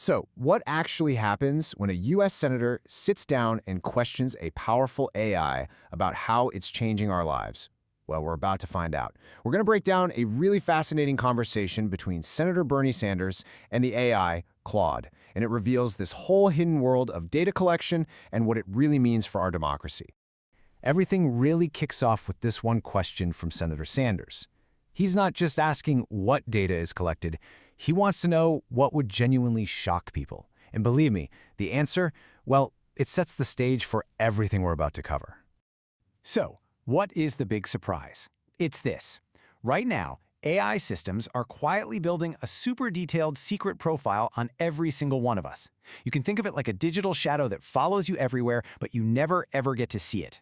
So, what actually happens when a US senator sits down and questions a powerful AI about how it's changing our lives? Well, we're about to find out. We're going to break down a really fascinating conversation between Senator Bernie Sanders and the AI, Claude, and it reveals this whole hidden world of data collection and what it really means for our democracy. Everything really kicks off with this one question from Senator Sanders. He's not just asking what data is collected, he wants to know what would genuinely shock people. And believe me, the answer, well, it sets the stage for everything we're about to cover. So, what is the big surprise? It's this. Right now, AI systems are quietly building a super detailed secret profile on every single one of us. You can think of it like a digital shadow that follows you everywhere, but you never ever get to see it.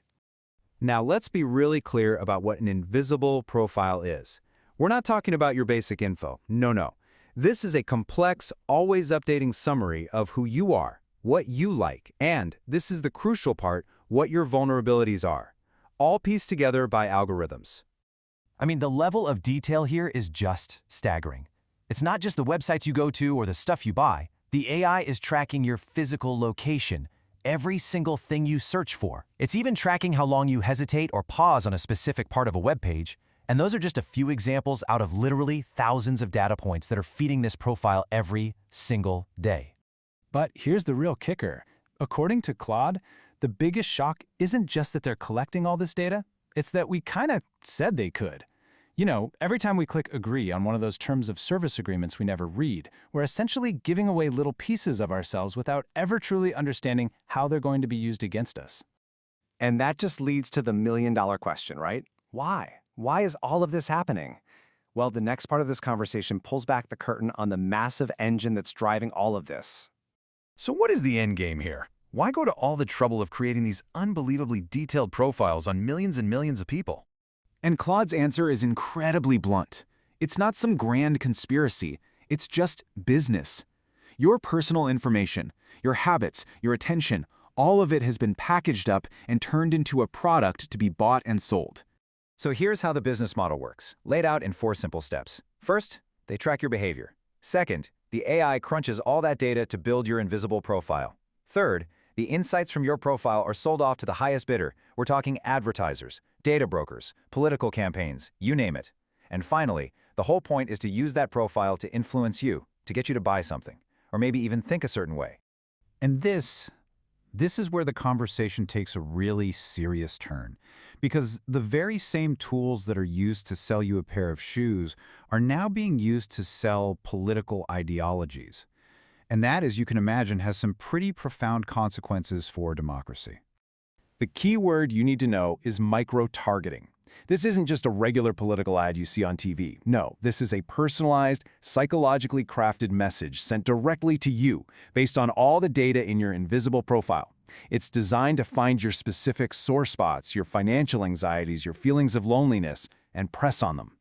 Now, let's be really clear about what an invisible profile is. We're not talking about your basic info. No. This is a complex, always updating summary of who you are, what you like, and, this is the crucial part, what your vulnerabilities are. All pieced together by algorithms. I mean, the level of detail here is just staggering. It's not just the websites you go to or the stuff you buy. The AI is tracking your physical location, every single thing you search for. It's even tracking how long you hesitate or pause on a specific part of a web page. And those are just a few examples out of literally thousands of data points that are feeding this profile every single day. But here's the real kicker. According to Claude, the biggest shock isn't just that they're collecting all this data, it's that we kind of said they could. You know, every time we click agree on one of those terms of service agreements we never read, we're essentially giving away little pieces of ourselves without ever truly understanding how they're going to be used against us. And that just leads to the million-dollar question, right? Why? Why is all of this happening? Well, the next part of this conversation pulls back the curtain on the massive engine that's driving all of this. So what is the end game here? Why go to all the trouble of creating these unbelievably detailed profiles on millions and millions of people? And Claude's answer is incredibly blunt. It's not some grand conspiracy. It's just business. Your personal information, your habits, your attention, all of it has been packaged up and turned into a product to be bought and sold. So here's how the business model works, laid out in 4 simple steps. First, they track your behavior. Second, the AI crunches all that data to build your invisible profile. Third, the insights from your profile are sold off to the highest bidder. We're talking advertisers, data brokers, political campaigns, you name it. And finally, the whole point is to use that profile to influence you, to get you to buy something, or maybe even think a certain way. And this is where the conversation takes a really serious turn. Because the very same tools that are used to sell you a pair of shoes are now being used to sell political ideologies. And that, as you can imagine, has some pretty profound consequences for democracy. The key word you need to know is micro-targeting. This isn't just a regular political ad you see on TV. No, this is a personalized, psychologically crafted message sent directly to you based on all the data in your invisible profile. It's designed to find your specific sore spots, your financial anxieties, your feelings of loneliness, and press on them.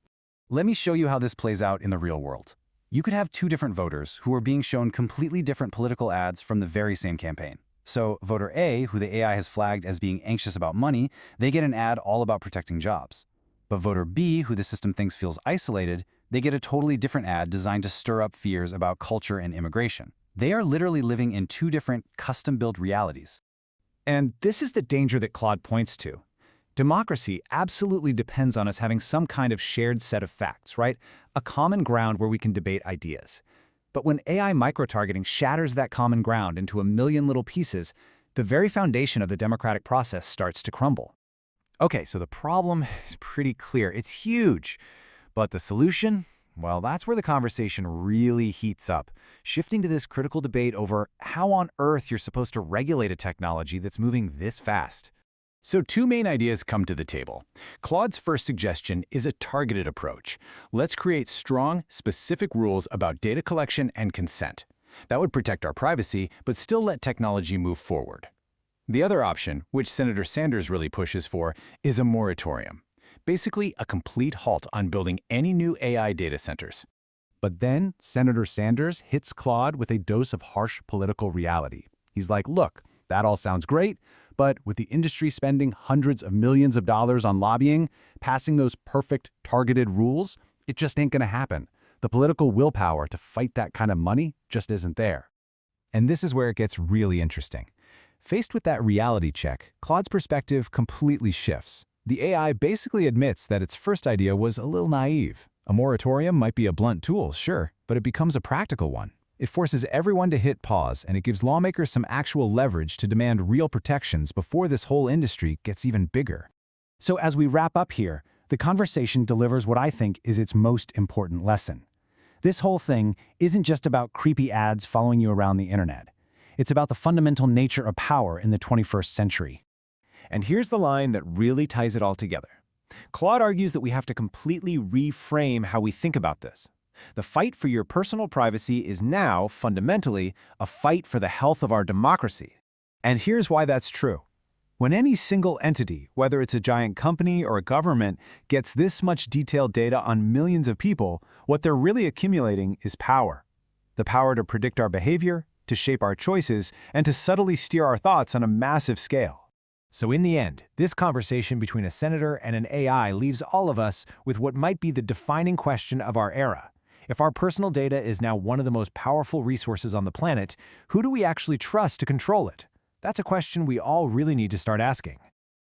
Let me show you how this plays out in the real world. You could have 2 different voters who are being shown completely different political ads from the very same campaign. So voter A, who the AI has flagged as being anxious about money, they get an ad all about protecting jobs. But voter B, who the system thinks feels isolated, they get a totally different ad designed to stir up fears about culture and immigration. They are literally living in 2 different custom-built realities. And this is the danger that Claude points to. Democracy absolutely depends on us having some kind of shared set of facts, right? A common ground where we can debate ideas. But when AI microtargeting shatters that common ground into a million little pieces, the very foundation of the democratic process starts to crumble. Okay, so the problem is pretty clear. It's huge. But the solution? Well, that's where the conversation really heats up, shifting to this critical debate over how on earth you're supposed to regulate a technology that's moving this fast. So 2 main ideas come to the table. Claude's first suggestion is a targeted approach. Let's create strong, specific rules about data collection and consent. That would protect our privacy, but still let technology move forward. The other option, which Senator Sanders really pushes for, is a moratorium. Basically, a complete halt on building any new AI data centers. But then, Senator Sanders hits Claude with a dose of harsh political reality. He's like, look, that all sounds great, but with the industry spending hundreds of millions of dollars on lobbying, passing those perfect, targeted rules, it just ain't gonna happen. The political willpower to fight that kind of money just isn't there. And this is where it gets really interesting. Faced with that reality check, Claude's perspective completely shifts. The AI basically admits that its first idea was a little naive. A moratorium might be a blunt tool, sure, but it becomes a practical one. It forces everyone to hit pause, and it gives lawmakers some actual leverage to demand real protections before this whole industry gets even bigger. So as we wrap up here, the conversation delivers what I think is its most important lesson. This whole thing isn't just about creepy ads following you around the internet. It's about the fundamental nature of power in the 21st century. And here's the line that really ties it all together. Claude argues that we have to completely reframe how we think about this. The fight for your personal privacy is now, fundamentally, a fight for the health of our democracy. And here's why that's true. When any single entity, whether it's a giant company or a government, gets this much detailed data on millions of people, what they're really accumulating is power. The power to predict our behavior, to shape our choices, and to subtly steer our thoughts on a massive scale. So in the end, this conversation between a senator and an AI leaves all of us with what might be the defining question of our era. If our personal data is now one of the most powerful resources on the planet, who do we actually trust to control it? That's a question we all really need to start asking.